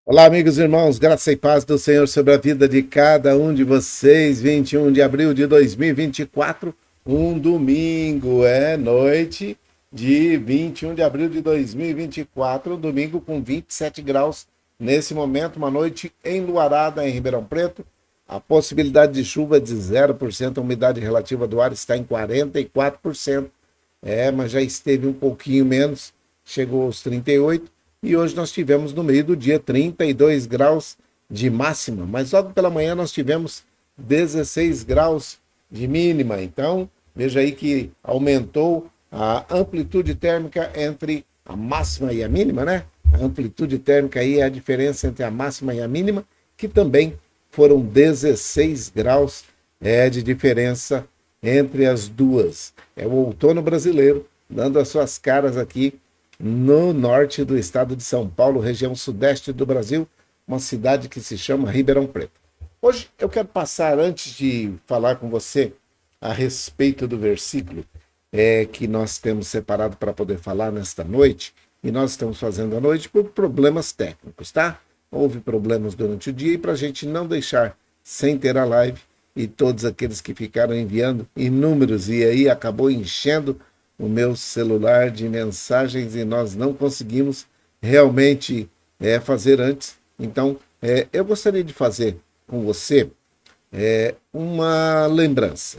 Olá, amigos e irmãos, graça e paz do Senhor sobre a vida de cada um de vocês. 21 de abril de 2024, um domingo, noite de 21 de abril de 2024, um domingo com 27 graus. Nesse momento, uma noite enluarada em Ribeirão Preto. A possibilidade de chuva é de 0%, a umidade relativa do ar está em 44%. Mas já esteve um pouquinho menos, chegou aos 38%. E hoje nós tivemos no meio do dia 32 graus de máxima, mas logo pela manhã nós tivemos 16 graus de mínima. Então, veja aí que aumentou a amplitude térmica entre a máxima e a mínima, né? A amplitude térmica aí é a diferença entre a máxima e a mínima, que também foram 16 graus de diferença entre as duas. É o outono brasileiro dando as suas caras aqui no norte do estado de São Paulo, região sudeste do Brasil, uma cidade que se chama Ribeirão Preto. Hoje eu quero passar, antes de falar com você a respeito do versículo que nós temos separado para poder falar nesta noite, e nós estamos fazendo à noite por problemas técnicos, tá? Houve problemas durante o dia e para a gente não deixar sem ter a live, e todos aqueles que ficaram enviando inúmeros, e aí acabou enchendo o meu celular de mensagens e nós não conseguimos realmente fazer antes. Então, eu gostaria de fazer com você uma lembrança.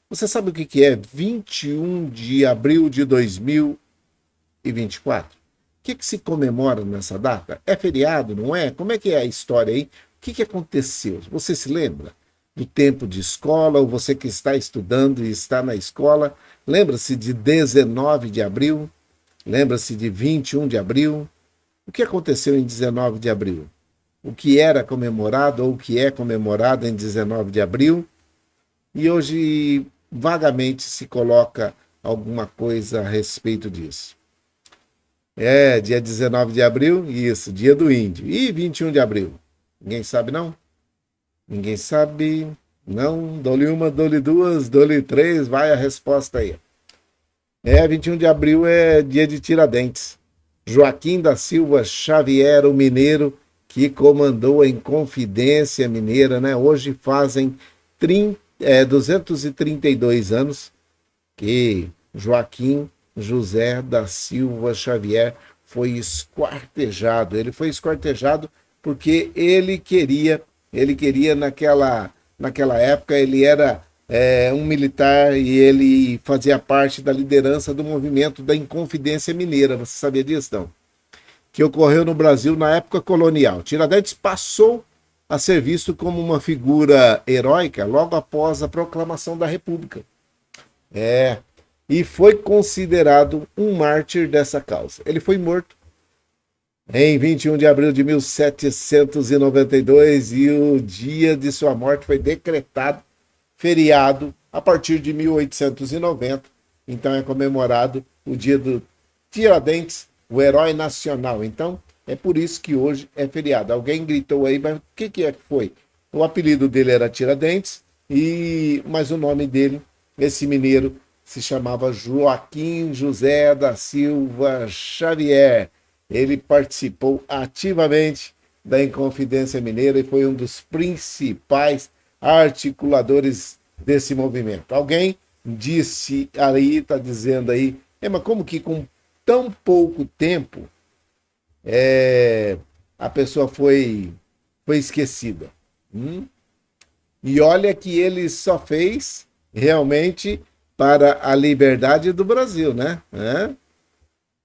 Você sabe o que é 21 de abril de 2024? O que se comemora nessa data? É feriado, não é? Como é que é a história aí? O que aconteceu? Você se lembra do tempo de escola, ou você que está estudando e está na escola, lembra-se de 19 de abril? Lembra-se de 21 de abril? O que aconteceu em 19 de abril? O que era comemorado ou o que é comemorado em 19 de abril? E hoje, vagamente, se coloca alguma coisa a respeito disso. Dia 19 de abril, isso, dia do índio. E 21 de abril? Ninguém sabe, não? Ninguém sabe? Não? Dou-lhe uma, dou-lhe duas, dou-lhe três, vai a resposta aí. 21 de abril é dia de Tiradentes. Joaquim da Silva Xavier, o mineiro que comandou a Inconfidência Mineira, né? Hoje fazem 232 anos que Joaquim José da Silva Xavier foi esquartejado. Ele foi esquartejado porque ele queria naquela época, ele era um militar e ele fazia parte da liderança do movimento da Inconfidência Mineira. Você sabia disso, não? Que ocorreu no Brasil na época colonial. Tiradentes passou a ser visto como uma figura heróica logo após a proclamação da República. E foi considerado um mártir dessa causa. Ele foi morto em 21 de abril de 1792 e o dia de sua morte foi decretado feriado a partir de 1890. Então é comemorado o dia do Tiradentes, o herói nacional. Então é por isso que hoje é feriado. Alguém gritou aí, mas o que foi? O apelido dele era Tiradentes, mas o nome dele, esse mineiro, se chamava Joaquim José da Silva Xavier. Ele participou ativamente da Inconfidência Mineira e foi um dos principais articuladores desse movimento. Alguém disse aí, está dizendo aí, mas como que com tão pouco tempo a pessoa foi esquecida? E olha que ele só fez realmente para a liberdade do Brasil, né?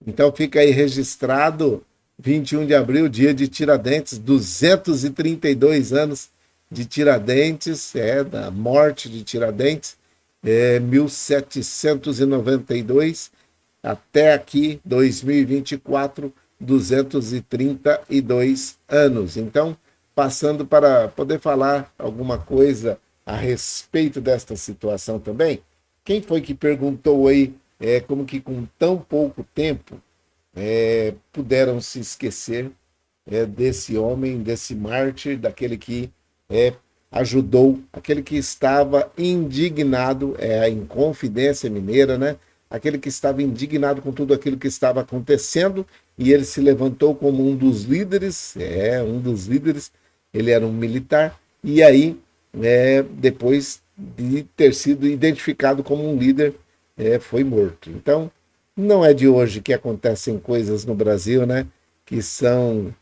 Então fica aí registrado 21 de abril, dia de Tiradentes, 232 anos de Tiradentes, da morte de Tiradentes, 1792, até aqui, 2024, 232 anos. Então, passando para poder falar alguma coisa a respeito desta situação também, quem foi que perguntou aí como que com tão pouco tempo puderam se esquecer desse homem, desse mártir, daquele que ajudou, aquele que estava indignado, a Inconfidência Mineira, né? aquele que estava indignado com tudo aquilo que estava acontecendo, e ele se levantou como um dos líderes, ele era um militar, e aí, depois de ter sido identificado como um líder, foi morto. Então, não é de hoje que acontecem coisas no Brasil, né, que são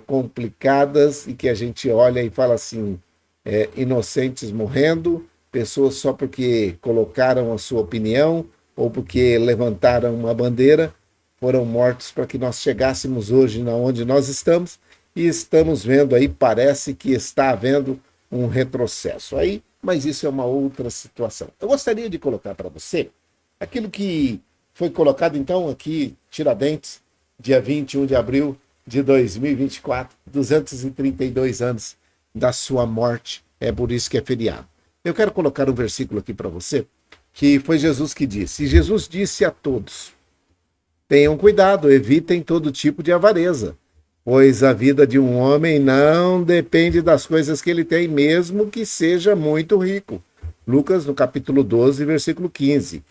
complicadas e que a gente olha e fala assim, inocentes morrendo, pessoas só porque colocaram a sua opinião ou porque levantaram uma bandeira, foram mortos para que nós chegássemos hoje na onde nós estamos, e estamos vendo aí, parece que está havendo um retrocesso aí, mas isso é uma outra situação. Eu gostaria de colocar para você aquilo que foi colocado então aqui, Tiradentes, dia 21 de abril de 2024, 232 anos da sua morte, é por isso que é feriado. Eu quero colocar um versículo aqui para você, que foi Jesus que disse. E Jesus disse a todos: tenham cuidado, evitem todo tipo de avareza, pois a vida de um homem não depende das coisas que ele tem, mesmo que seja muito rico. Lucas, no capítulo 12, versículo 15.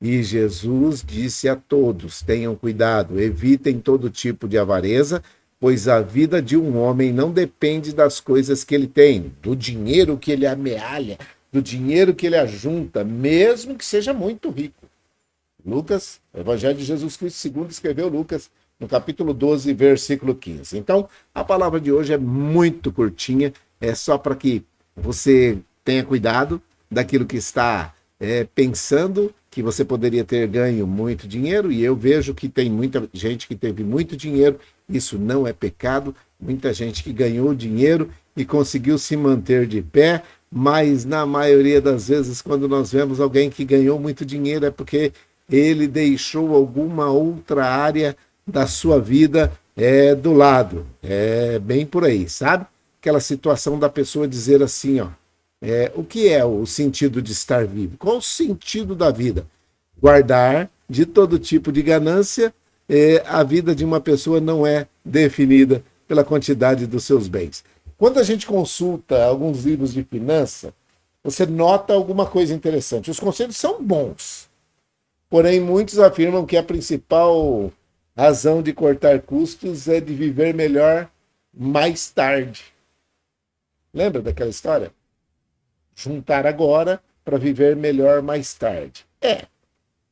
E Jesus disse a todos: tenham cuidado, evitem todo tipo de avareza, pois a vida de um homem não depende das coisas que ele tem, do dinheiro que ele amealha, do dinheiro que ele ajunta, mesmo que seja muito rico. Lucas, Evangelho de Jesus Cristo, segundo escreveu Lucas, no capítulo 12, versículo 15. Então, a palavra de hoje é muito curtinha, é só para que você tenha cuidado daquilo que está pensando que você poderia ter ganho muito dinheiro, e eu vejo que tem muita gente que teve muito dinheiro, isso não é pecado, muita gente que ganhou dinheiro e conseguiu se manter de pé, mas na maioria das vezes, quando nós vemos alguém que ganhou muito dinheiro, é porque ele deixou alguma outra área da sua vida do lado. É bem por aí, sabe? Aquela situação da pessoa dizer assim, ó, o que é o sentido de estar vivo? Qual o sentido da vida? Guardar de todo tipo de ganância. A vida de uma pessoa não é definida pela quantidade dos seus bens. Quando a gente consulta alguns livros de finança, você nota alguma coisa interessante. Os conselhos são bons, porém muitos afirmam que a principal razão de cortar custos é de viver melhor mais tarde. Lembra daquela história? Juntar agora para viver melhor mais tarde.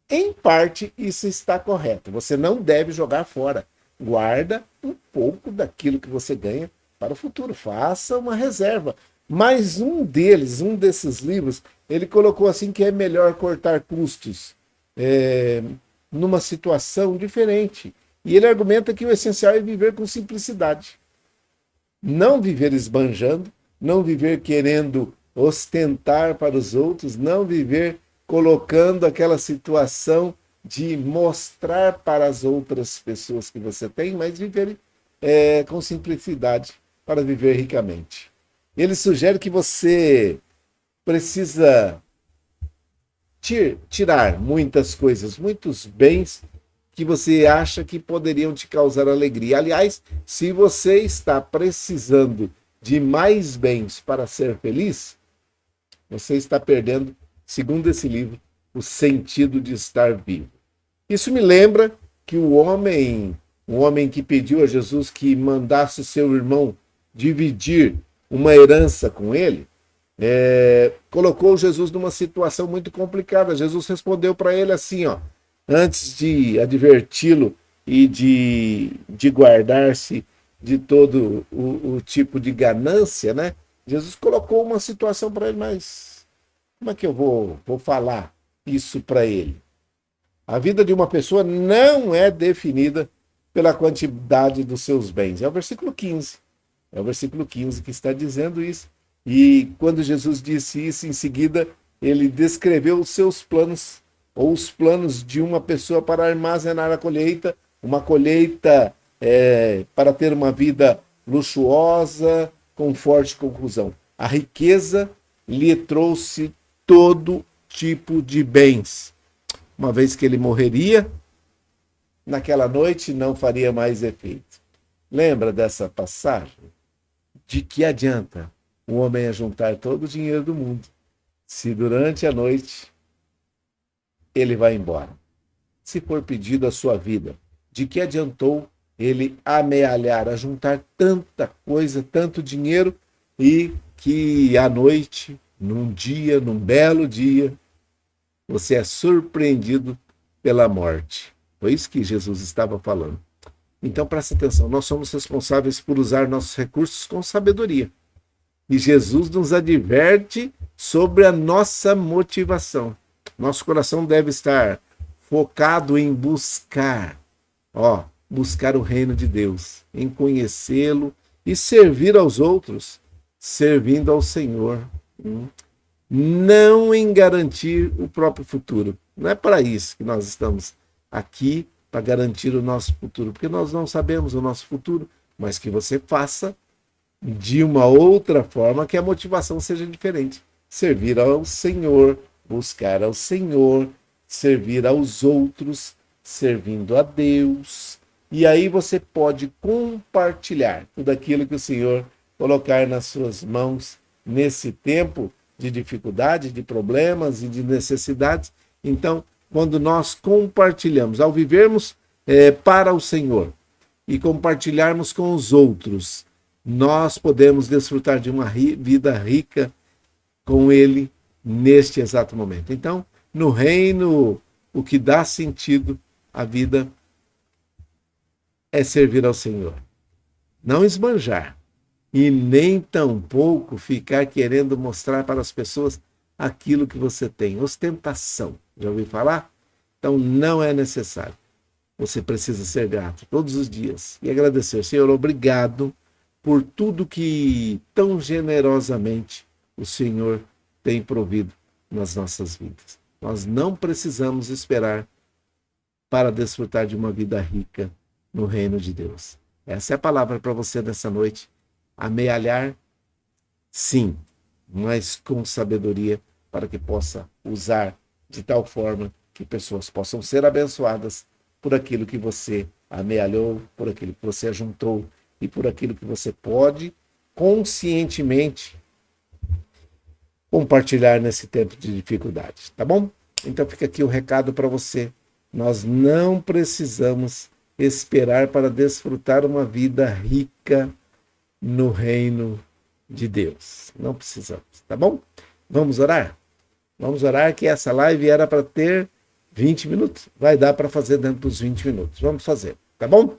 Em parte isso está correto. Você não deve jogar fora. Guarda um pouco daquilo que você ganha para o futuro. Faça uma reserva. Mas um desses livros, ele colocou assim que é melhor cortar custos numa situação diferente. E ele argumenta que o essencial é viver com simplicidade. Não viver esbanjando, não viver querendo ostentar para os outros, não viver colocando aquela situação de mostrar para as outras pessoas que você tem, mas viver com simplicidade para viver ricamente. Ele sugere que você precisa tirar muitas coisas, muitos bens que você acha que poderiam te causar alegria. Aliás, se você está precisando de mais bens para ser feliz, você está perdendo, segundo esse livro, o sentido de estar vivo. Isso me lembra que o homem que pediu a Jesus que mandasse seu irmão dividir uma herança com ele, colocou Jesus numa situação muito complicada. Jesus respondeu para ele assim, ó, antes de adverti-lo e de guardar-se de todo o tipo de ganância, né? Jesus colocou uma situação para ele, mas como é que eu vou falar isso para ele? A vida de uma pessoa não é definida pela quantidade dos seus bens. É o versículo 15. É o versículo 15 que está dizendo isso. E quando Jesus disse isso, em seguida, ele descreveu os seus planos, ou os planos de uma pessoa para armazenar a colheita, uma colheita para ter uma vida luxuosa, com forte conclusão. A riqueza lhe trouxe todo tipo de bens. Uma vez que ele morreria, naquela noite não faria mais efeito. Lembra dessa passagem? De que adianta o homem ajuntar todo o dinheiro do mundo se durante a noite ele vai embora? se for pedido a sua vida. De que adiantou ele amealhar, ajuntar tanta coisa, tanto dinheiro, e que à noite, num dia, num belo dia, você é surpreendido pela morte. Foi isso que Jesus estava falando. Então presta atenção, nós somos responsáveis por usar nossos recursos com sabedoria. E Jesus nos adverte sobre a nossa motivação. Nosso coração deve estar focado em buscar o reino de Deus, em conhecê-lo e servir aos outros, servindo ao Senhor. Não em garantir o próprio futuro. Não é para isso que nós estamos aqui, para garantir o nosso futuro, porque nós não sabemos o nosso futuro, mas que você faça de uma outra forma, que a motivação seja diferente. Servir ao Senhor, buscar ao Senhor, servir aos outros, servindo a Deus. E aí você pode compartilhar tudo aquilo que o Senhor colocar nas suas mãos nesse tempo de dificuldade, de problemas e de necessidades. Então, quando nós compartilhamos, ao vivermos para o Senhor e compartilharmos com os outros, nós podemos desfrutar de uma vida rica com Ele neste exato momento. Então, no reino, o que dá sentido à vida é servir ao Senhor. Não esbanjar e nem tampouco ficar querendo mostrar para as pessoas aquilo que você tem. Ostentação. Já ouviu falar? Então não é necessário. Você precisa ser grato todos os dias e agradecer. Senhor, obrigado por tudo que tão generosamente o Senhor tem provido nas nossas vidas. Nós não precisamos esperar para desfrutar de uma vida rica no reino de Deus. Essa é a palavra para você nessa noite. Amealhar, sim, mas com sabedoria, para que possa usar de tal forma que pessoas possam ser abençoadas por aquilo que você amealhou, por aquilo que você ajuntou e por aquilo que você pode conscientemente compartilhar nesse tempo de dificuldade, tá bom? Então fica aqui o recado para você. Nós não precisamos esperar para desfrutar uma vida rica no reino de Deus. Não precisamos, tá bom? Vamos orar? Vamos orar, que essa live era para ter 20 minutos. Vai dar para fazer dentro dos 20 minutos. Vamos fazer, tá bom?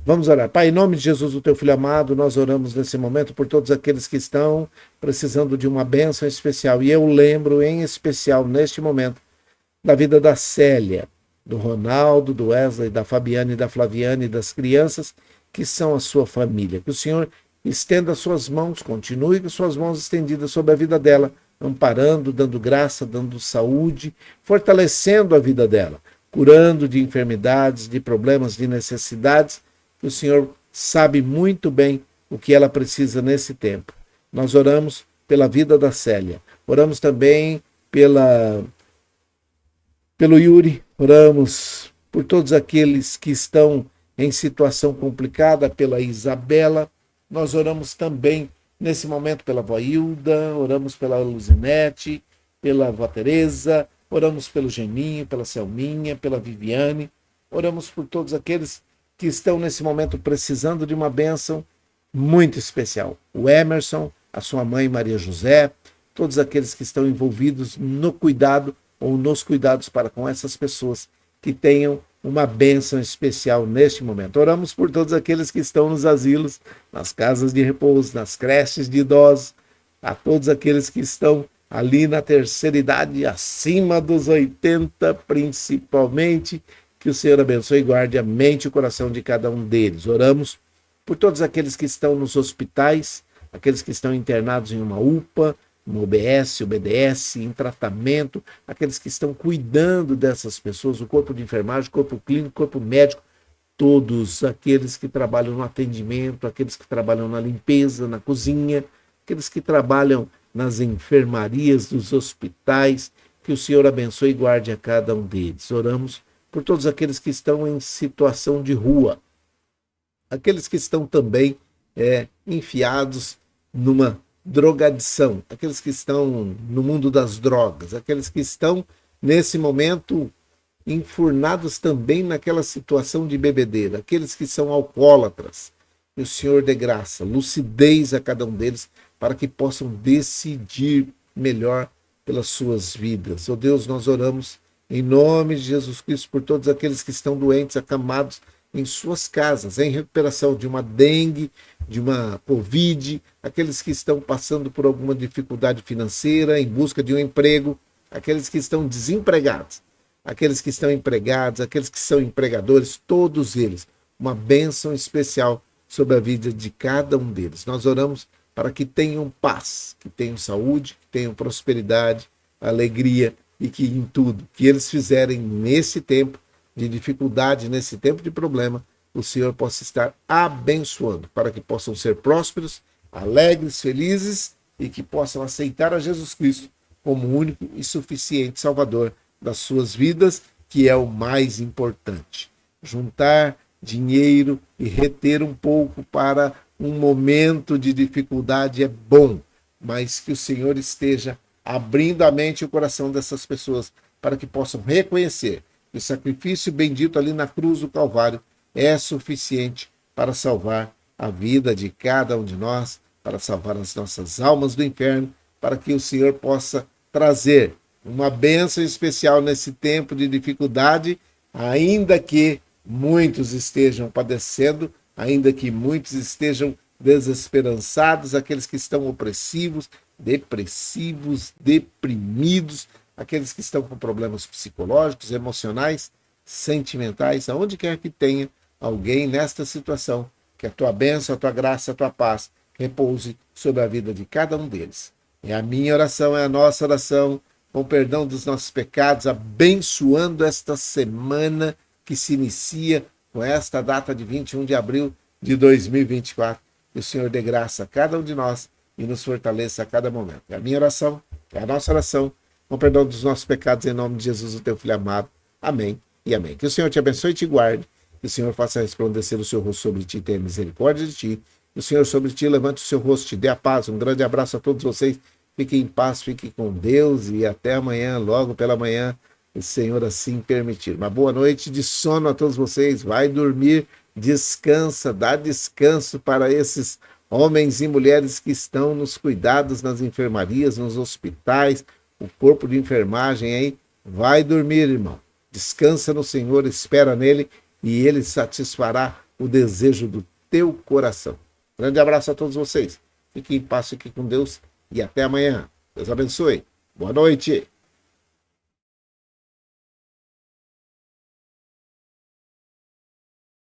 Vamos orar. Pai, em nome de Jesus, o teu Filho amado, nós oramos nesse momento por todos aqueles que estão precisando de uma bênção especial. E eu lembro, em especial, neste momento, da vida da Célia, do Ronaldo, do Wesley, da Fabiane, da Flaviane, das crianças que são a sua família. Que o Senhor estenda suas mãos, continue com suas mãos estendidas sobre a vida dela, amparando, dando graça, dando saúde, fortalecendo a vida dela, curando de enfermidades, de problemas, de necessidades, que o Senhor sabe muito bem o que ela precisa nesse tempo. Nós oramos pela vida da Célia, oramos também pelo Yuri, oramos por todos aqueles que estão em situação complicada, pela Isabela. Nós oramos também nesse momento pela avó Hilda, oramos pela Luzinete, pela avó Tereza, oramos pelo Geninho, pela Selminha, pela Viviane, oramos por todos aqueles que estão nesse momento precisando de uma bênção muito especial. O Emerson, a sua mãe Maria José, todos aqueles que estão envolvidos no cuidado ou nos cuidados para com essas pessoas que tenham uma bênção especial neste momento. Oramos por todos aqueles que estão nos asilos, nas casas de repouso, nas creches de idosos, a todos aqueles que estão ali na terceira idade, acima dos 80 principalmente, que o Senhor abençoe e guarde a mente e o coração de cada um deles. Oramos por todos aqueles que estão nos hospitais, aqueles que estão internados em uma UPA, uma UBS, UBDS, em tratamento, aqueles que estão cuidando dessas pessoas, o corpo de enfermagem, o corpo clínico, o corpo médico, todos aqueles que trabalham no atendimento, aqueles que trabalham na limpeza, na cozinha, aqueles que trabalham nas enfermarias dos hospitais, que o Senhor abençoe e guarde a cada um deles. Oramos por todos aqueles que estão em situação de rua, aqueles que estão também enfiados numa drogadição, aqueles que estão no mundo das drogas, aqueles que estão nesse momento enfurnados também naquela situação de bebedeira, aqueles que são alcoólatras. Que o Senhor dê graça, lucidez a cada um deles, para que possam decidir melhor pelas suas vidas. Oh Deus, nós oramos em nome de Jesus Cristo por todos aqueles que estão doentes, acamados em suas casas, em recuperação de uma dengue, de uma Covid, aqueles que estão passando por alguma dificuldade financeira, em busca de um emprego, aqueles que estão desempregados, aqueles que estão empregados, aqueles que são empregadores, todos eles, uma bênção especial sobre a vida de cada um deles. Nós oramos para que tenham paz, que tenham saúde, que tenham prosperidade, alegria e que em tudo que eles fizerem nesse tempo de dificuldade, nesse tempo de problema, o Senhor possa estar abençoando, para que possam ser prósperos, alegres, felizes e que possam aceitar a Jesus Cristo como único e suficiente Salvador das suas vidas, que é o mais importante. Juntar dinheiro e reter um pouco para um momento de dificuldade é bom, mas que o Senhor esteja abrindo a mente e o coração dessas pessoas para que possam reconhecer que o sacrifício bendito ali na cruz do Calvário é suficiente para salvar a vida de cada um de nós, para salvar as nossas almas do inferno, para que o Senhor possa trazer uma bênção especial nesse tempo de dificuldade, ainda que muitos estejam padecendo, ainda que muitos estejam desesperançados, aqueles que estão opressivos, depressivos, deprimidos, aqueles que estão com problemas psicológicos, emocionais, sentimentais, aonde quer que tenha alguém nesta situação, que a tua bênção, a tua graça, a tua paz repouse sobre a vida de cada um deles. É a minha oração, é a nossa oração, com perdão dos nossos pecados, abençoando esta semana que se inicia com esta data de 21 de abril de 2024. Que o Senhor dê graça a cada um de nós e nos fortaleça a cada momento. É a minha oração, é a nossa oração, com perdão dos nossos pecados, em nome de Jesus, o teu Filho amado. Amém e amém. Que o Senhor te abençoe e te guarde, que o Senhor faça resplandecer o seu rosto sobre ti e tenha misericórdia de ti. Que o Senhor sobre ti levante o seu rosto, te dê a paz. Um grande abraço a todos vocês. Fiquem em paz, fiquem com Deus e até amanhã, logo pela manhã, o Senhor assim permitir. Uma boa noite de sono a todos vocês. Vai dormir, descansa, dá descanso para esses homens e mulheres que estão nos cuidados, nas enfermarias, nos hospitais, o corpo de enfermagem aí. Vai dormir, irmão. Descansa no Senhor, espera nele e ele satisfará o desejo do teu coração. Grande abraço a todos vocês. Fiquem em paz, fiquem com Deus e até amanhã. Deus abençoe. Boa noite.